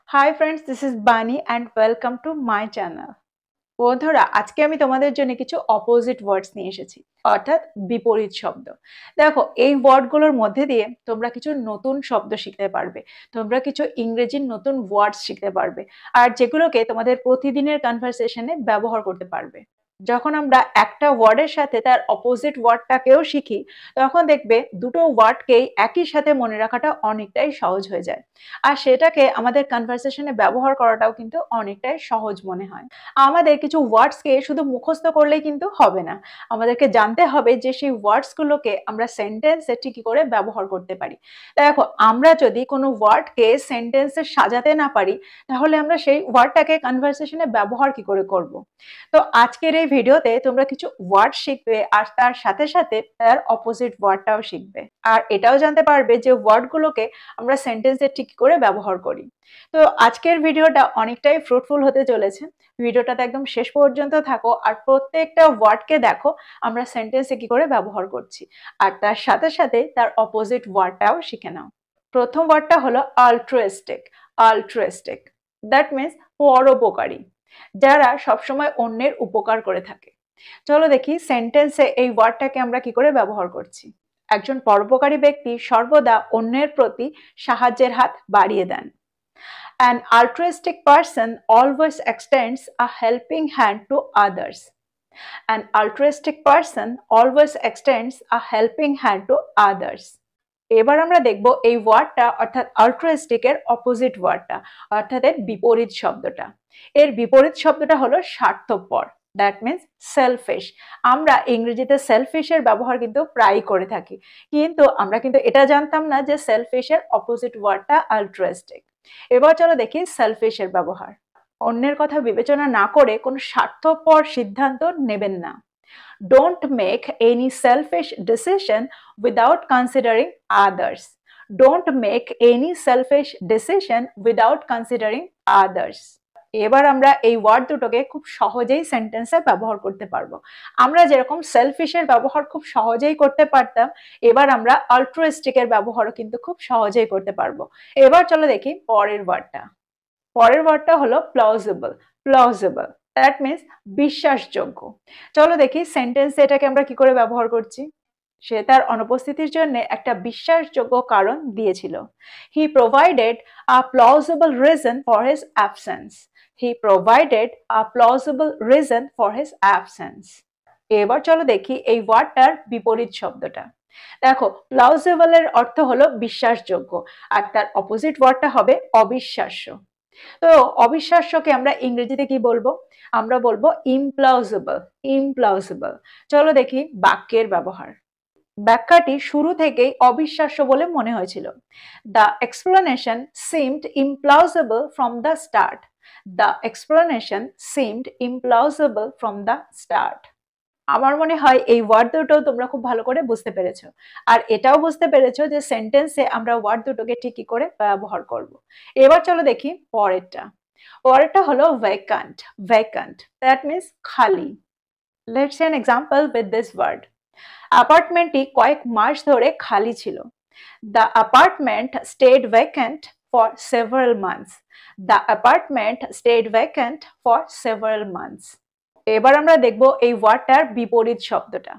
Hi friends, this is Bani and welcome to my channel. বন্ধুরা আজকে আমি তোমাদের জন্য কিছু অপোজিট ওয়ার্ডস নিয়ে এসেছি, অর্থাৎ বিপরীত শব্দ। দেখো, এই ওয়ার্ডগুলোর মধ্যে দিয়ে তোমরা কিছু নতুন শব্দ শিখতে পারবে, তোমরা কিছু ইংরেজির নতুন ওয়ার্ডস শিখতে পারবে, আর যেগুলোকে তোমাদের প্রতিদিনের কনভারসেশনে ব্যবহার করতে পারবে। যখন আমরা একটা ওয়ার্ডের সাথে তার অপোজিট ওয়ার্ডটাকেও শিখি, তখন দেখবে দুটো ওয়ার্ডকেই একই সাথে মনে রাখাটা অনেকটাই সহজ হয়ে যায়, আর সেটাকে আমাদের কনভারসেশনে ব্যবহার করাটাও কিন্তু অনেকটাই সহজ মনে হয়। আমাদের কিছু ওয়ার্ডসকে শুধু মুখস্থ করলেই কিন্তু হবে না, আমাদেরকে জানতে হবে যে সেই ওয়ার্ডসগুলোকে আমরা সেন্টেন্সে ঠিক কি করে ব্যবহার করতে পারি। দেখো, আমরা যদি কোনো ওয়ার্ডকে সেন্টেন্সে সাজাতে না পারি, তাহলে আমরা সেই ওয়ার্ডটাকে কনভারসেশনে ব্যবহার কি করে করব। তো আজকের এই ভিডিওতে তোমরা কিছু ওয়ার্ড শিখবে, আর তার সাথে সাথে তার অপোজিট ওয়ার্ডটাও শিখবে, আর এটাও জানতে পারবে যে ওয়ার্ডগুলোকে আমরা সেন্টেন্সে ঠিক কি করে ব্যবহার করি। তো আজকের ভিডিওটা অনেকটাই ফ্রুটফুল হতে চলেছে। ভিডিওটাতে একদম শেষ পর্যন্ত থাকো, আর প্রত্যেকটা ওয়ার্ডকে দেখো আমরা সেন্টেন্সে কি করে ব্যবহার করছি, আর তার সাথে সাথে তার অপোজিট ওয়ার্ডটাও শিখে নাও। প্রথম ওয়ার্ডটা হলো altruistic। altruistic দ্যাট মিন্স পরোপকারী, যারা সবসময় অন্যের উপকার করে থাকে। চলো দেখি সেন্টেন্সে এই ওয়ার্ডটাকে আমরা কি করে ব্যবহার করছি। একজন পরোপকারী ব্যক্তি সর্বদা অন্যের প্রতি সাহায্যের হাত বাড়িয়ে দেন। An altruistic person always extends a helping hand to others. An altruistic person always extends a helping hand to others. এবার আমরা দেখব এই ওয়ার্ডটা অর্থাৎ altruistic এর অপোজিট ওয়ার্ডটা, অর্থাৎ এর বিপরীত শব্দটা। এর বিপরীত শব্দটা হলো স্বার্থপর, দ্যাট মিন্স সেলফিশ। আমরা ইংরেজিতে সেলফিশ এর ব্যবহার কিন্তু প্রায়ই করে থাকি, কিন্তু আমরা কিন্তু এটা জানতাম না যে সেলফিশ এর অপোজিট ওয়ার্ডটা altruistic। এবার চলো দেখি সেলফিশ এর ব্যবহার। অন্যের কথা বিবেচনা না করে কোনো স্বার্থপর সিদ্ধান্ত নেবেন না। Don't make any selfish decision without considering others. Don't make any selfish decision without considering others. এবার আমরা এই ওয়ার্ড দুটোকে খুব সহজেই সেন্টেন্সে ব্যবহার করতে পারবো। আমরা যেরকম সেলফিশের ব্যবহার খুব সহজেই করতে পারতাম, এবার আমরা altruistic এর ব্যবহারও কিন্তু খুব সহজেই করতে পারবো। এবার চলো দেখি পরের ওয়ার্ডটা। পরের ওয়ার্ডটা হলো প্লজিবল। প্লজিবল দ্যাট মিন্স বিশ্বাসযোগ্য। চলো দেখি সেন্টেন্সে এটাকে আমরা কি করে ব্যবহার করছি। সে তার অনুপস্থিতির জন্য একটা বিশ্বাসযোগ্য কারণ দিয়েছিল। He provided a plausible reason for his absence. He provided a plausible reason for his absence. এবার চলো দেখি এই ওয়ার্ডটার বিপরীত শব্দটা। দেখো, প্লজিবল এর অর্থ হলো বিশ্বাসযোগ্য, আর তার অপোজিট ওয়ার্ডটা হবে অবিশ্বাস্য। তো অবিশ্বাস্যকে আমরা ইংরেজিতে কি বলবো? আমরা বলবো ইমপ্লজিবল। ইমপ্লজিবল। চলো দেখি বাক্যের ব্যবহার। ব্যাখ্যাটি শুরু থেকেই অবিশ্বাস্য বলে মনে হয়েছিল। The explanation seemed implausible from the start. The explanation seemed implausible from the start. আমার মনে হয় এই ওয়ার্ড দুটো তোমরা খুব ভালো করে বুঝতে পেরেছো, আর এটাও বুঝতে পেরেছো যে সেন্টেন্সে আমরা ওয়ার্ড দুটোকে ঠিক কি করে ব্যবহার করব। এবার চলো দেখি পরেরটা। পরেরটা হলো ভ্যাকান্ট। ভ্যাকান্ট দ্যাট মিন্স খালি। Let's see an example with this word. অ্যাপার্টমেন্টটি কয়েক মাস ধরে খালি ছিল। The apartment stayed vacant for several months. The apartment stayed vacant for several months. এবার আমরা দেখব এই ওয়ার্ডটার বিপরীত শব্দটা।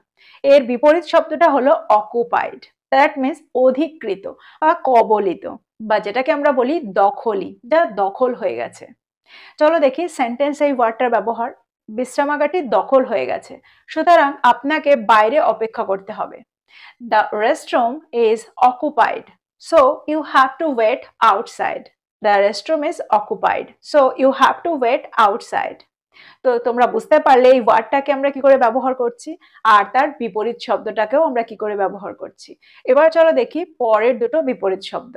এর বিপরীত শব্দটা হলো অকুপাইড। দ্যাট মিন্স অধিকৃত বা কবলিত, বা যেটাকে আমরা বলি দখলি, যা দখল হয়ে গেছে। চলো দেখি সেন্টেন্স এই ওয়ার্ডটার ব্যবহার। বিশ্রামাগারটি দখল হয়ে গেছে, সুতরাং আপনাকে বাইরে অপেক্ষা করতে হবে। The restroom is occupied, so you have to wait outside. The restroom is occupied, so you have to wait outside. তো তোমরা বুঝতে পারলে এই ওয়ার্ডটাকে আমরা কি করে ব্যবহার করছি, আর তার বিপরীত শব্দটাকেও আমরা কি করে ব্যবহার করছি। এবার চলো দেখি পরের দুটো বিপরীত শব্দ।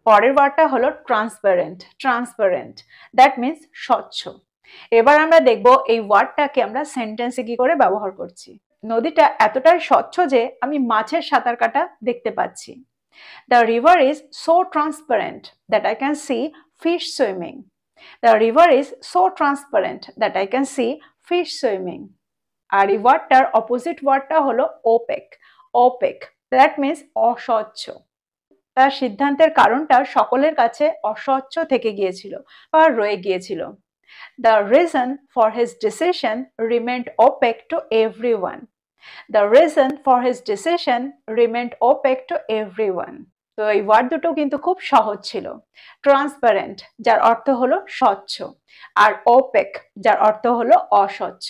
পরের ওয়ার্ডটা হলো ট্রান্সপারেন্ট। ট্রান্সপারেন্ট দ্যাট মিন্স স্বচ্ছ। এবার আমরা দেখব এই ওয়ার্ডটাকে আমরা সেন্টেন্সে কি করে ব্যবহার করছি। নদীটা এতটাই স্বচ্ছ যে আমি মাছের সাঁতার কাটা দেখতে পাচ্ছি। The river is so transparent that I can see fish swimming. The river is so transparent that I can see fish swimming. আর এই ওয়ার্ডটার অপোজিট ওয়ার্ডটা হলো opaque. Opaque. That means অস্বচ্ছ। তার সিদ্ধান্তের কারণটা সকলের কাছে অস্বচ্ছ থেকে গিয়েছিল বা রয়ে গিয়েছিল। The reason for his decision remained opaque to everyone. The reason for his decision remained opaque to everyone. তো এই ওয়ার্ড দুটো কিন্তু খুব সহজ ছিল। ট্রান্সপারেন্ট, যার অর্থ হলো স্বচ্ছ, আর ওপেক, যার অর্থ হলো অস্বচ্ছ।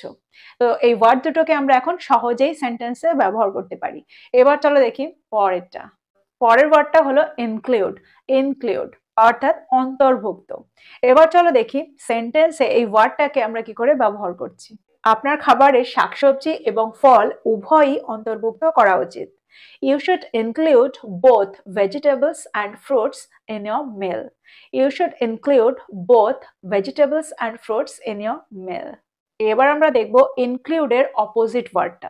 তো এই ওয়ার্ড দুটোকে আমরা এখন সহজেই সেন্টেন্সে ব্যবহার করতে পারি। এবার চলো দেখি পরেরটা। পরের ওয়ার্ডটা হলো ইনক্লুড। ইনক্লুড অর্থাৎ অন্তর্ভুক্ত। এবার চলো দেখি সেন্টেন্সে এই ওয়ার্ডটাকে আমরা কি করে ব্যবহার করছি। আপনার খাবারে শাকসবজি এবং ফল উভয়ই অন্তর্ভুক্ত করা উচিত। You should include both vegetables and fruits in your meal. You should include both vegetables and fruits in your meal. এবার আমরা দেখব include এর অপোজিট ওয়ার্ডটা,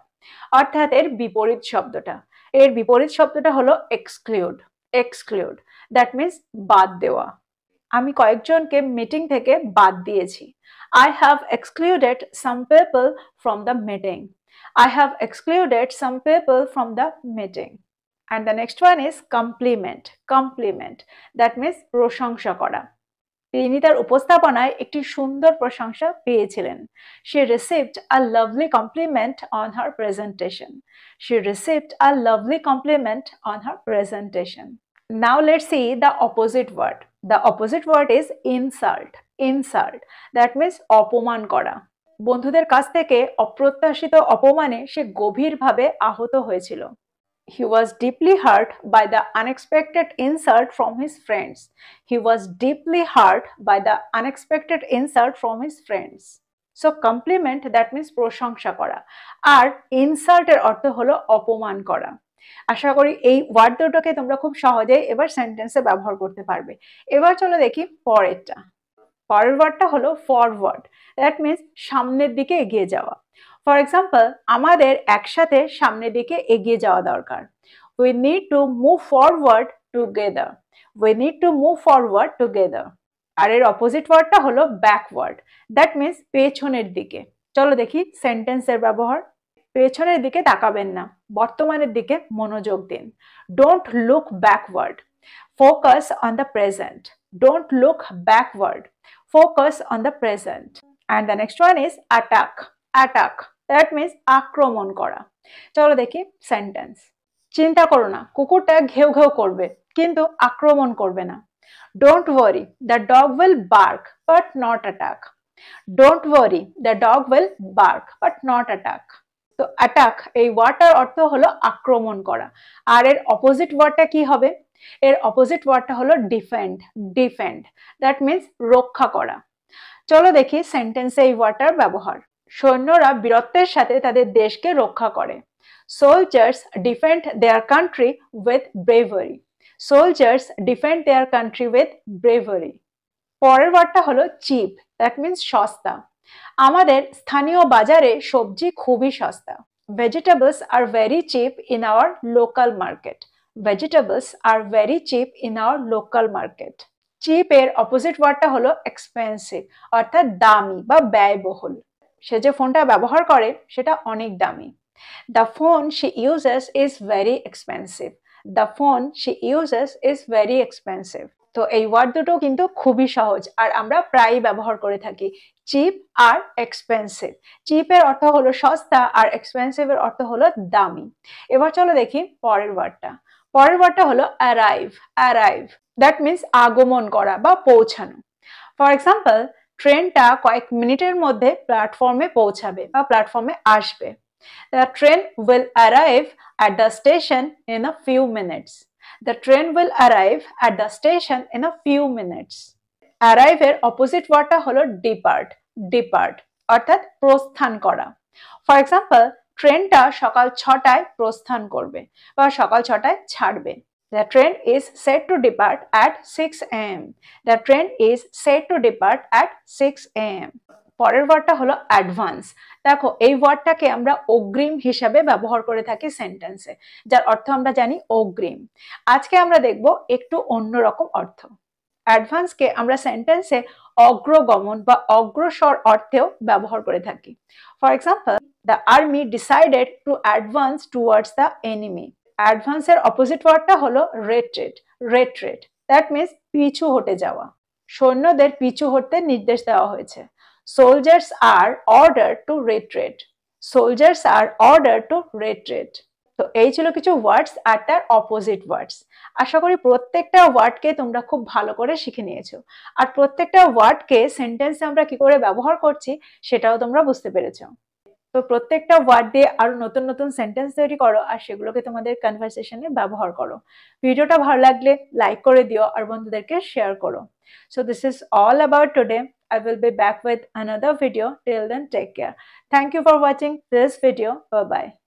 অর্থাৎ এর বিপরীত শব্দটা। এর বিপরীত শব্দটা হলো exclude. Exclude, that means বাদ দেওয়া। আমি কয়েকজনকে মিটিং থেকে বাদ দিয়েছি। I have excluded some people from the meeting. I have excluded some people from the meeting. And the next one is compliment. Compliment, that means প্রশংসা করা। তিনি তার উপস্থাপনায় একটি সুন্দর প্রশংসা পেয়েছিলেন। She received a lovely compliment on her presentation. She received a lovely compliment on her presentation. Now let's see the opposite word. The opposite word is insult. Insult, that means অপমান করা। বন্ধুদের কাছ থেকে অপ্রত্যাশিত অপমানে সে গভীরভাবে আহত হয়েছিল। He was deeply hurt by the unexpected insult from his friends. He was deeply hurt by the unexpected insult from his friends. So compliment, that means প্রশংসা করা, আর insult এর অর্থ হলো অপমান করা। আশা করি এই ওয়ার্ড দুটোকে তোমরা খুব সহজেই এবার সেন্টেন্সে ব্যবহার করতে পারবে। এবার চলো দেখি পরেরটা। পরের ওয়ার্ডটা হলো ফরওয়ার্ড, দ্যাট মিন্স সামনের দিকে এগিয়ে যাওয়া। ফর এক্সাম্পল, আমাদের একসাথে সামনের দিকে এগিয়ে যাওয়া দরকার। We need to move forward together. We need to move forward together. আর এর অপোজিট ওয়ার্ডটা হলো ব্যাকওয়ার্ড, দ্যাট মিন্স পেছনের দিকে। চলো দেখি সেন্টেন্সের ব্যবহার। পেছনের দিকে তাকাবেন না, বর্তমানের দিকে মনোযোগ দিন। Don't look backward. Focus on the present. Don't look backward. Focus on the present. And the next one is attack. Attack, that means আক্রমণ করা। চলো দেখি সেন্টেন্স। চিন্তা করো না, কুকুরটা ঘেউ ঘেউ করবে কিন্তু আক্রমণ করবে না। Don't worry, the dog will bark but not attack. Don't worry, the dog will bark but not attack. তো অ্যাটাক এই ওয়ার্ডটার অর্থ হলো আক্রমণ করা, আর এর অপোজিট ওয়ার্ডটা কি হবে? এর অপোজিট ওয়ার্ডটা হলো ডিফেন্ড। ডিফেন্ড, দ্যাট মিন্স রক্ষা করা। চলো দেখি সেন্টেন্সে এই ওয়ার্ডটার ব্যবহার। সৈন্যরা বীরত্বের সাথে তাদের দেশকে রক্ষা করে। Soldiers defend their country with bravery. Soldiers defend their country with bravery. পরের ওয়ার্ডটা হলো চিপ, দ্যাট মিন্স সস্তা। আমাদের স্থানীয় বাজারে সবজি খুবই সস্তা। Vegetables are very cheap in our local market. Vegetables are very cheap in our local market. Cheap এর অপোজিট ওয়ার্ডটা হলো এক্সপেন্সিভ, অর্থাৎ দামি বা ব্যয়বহুল। সে যে ফোনটা ব্যবহার করে সেটা অনেক দামি। The phone she uses is very expensive. The phone she uses is very expensive. তো এই ওয়ার্ড দুটো কিন্তু খুবই সহজ আর আমরা প্রায়ই ব্যবহার করে থাকি, চিপ আর এক্সপেন্সিভ। চিপের অর্থ হলো সস্তা আর এক্সপেন্সিভ এর অর্থ হলো দামি। এবার চলো দেখি পরের ওয়ার্ডটা। পরের ওয়ার্ডটা হলো অ্যারাইভ। অ্যারাইভ, দ্যাট মিন্স আগমন করা বা পৌঁছানো। ফর এক্সাম্পল, ট্রেনটা কয়েক মিনিটের মধ্যে প্ল্যাটফর্মে পৌঁছাবে বা প্ল্যাটফর্মে আসবে। The train will arrive at the station in a few minutes. The train will arrive at the station in a few minutes. Arrive এর অপোজিট ওয়ার্ডটা হলো depart. Depart, অর্থাৎ প্রস্থান করা। ফর এক্সাম্পল, ট্রেনটা সকাল 6টায় প্রস্থান করবে বা সকাল 6টায় ছাড়বে। The train is set to depart at 6 a.m. The train is set to depart at 6 a.m. পরের ওয়ার্ডটা হলো অ্যাডভান্স। দেখো এই ওয়ার্ডটাকে আমরা অগ্রিম হিসাবে ব্যবহার করে থাকি সেন্টেন্সে, যার অর্থ আমরা জানি অগ্রিম। আজকে আমরা দেখব একটু অন্যরকম অর্থ। অ্যাডভান্সকে আমরা সেন্টেন্সে অগ্রগমন বা অগ্রসর অর্থেও ব্যবহার করে থাকি। For example, the army decided to advance towards the enemy. অ্যাডভান্সের অপোজিট ওয়ার্ডটা হলো রিট্রিট। রেট্রেট, দ্যাট মিনস পিছু হটে যাওয়া। সৈন্যদের পিছু হটতে নির্দেশ দেওয়া হয়েছে। Soldiers are order to retreat. Soldiers are order to retreat. তো এই ছিল কিছু ওয়ার্ডস আর তার অপোজিট ওয়ার্ডস। আশা করি প্রত্যেকটা ওয়ার্ডকে তোমরা খুব ভালো করে শিখে নিয়েছো, আর প্রত্যেকটা ওয়ার্ডকে সেন্টেন্সে আমরা কি করে ব্যবহার করছি সেটাও তোমরা বুঝতে পেরেছো। তো প্রত্যেকটা ওয়ার্ড দিয়ে আরো নতুন নতুন সেন্টেন্স তৈরি করো আর সেগুলোকে তোমাদের কনভারসেশনে ব্যবহার করো। ভিডিওটা ভালো লাগলে লাইক করে দিও আর বন্ধুদেরকে শেয়ার করো। So this is all about today. I will be back with another video. Till then, take care. Thank you for watching this video. Bye bye.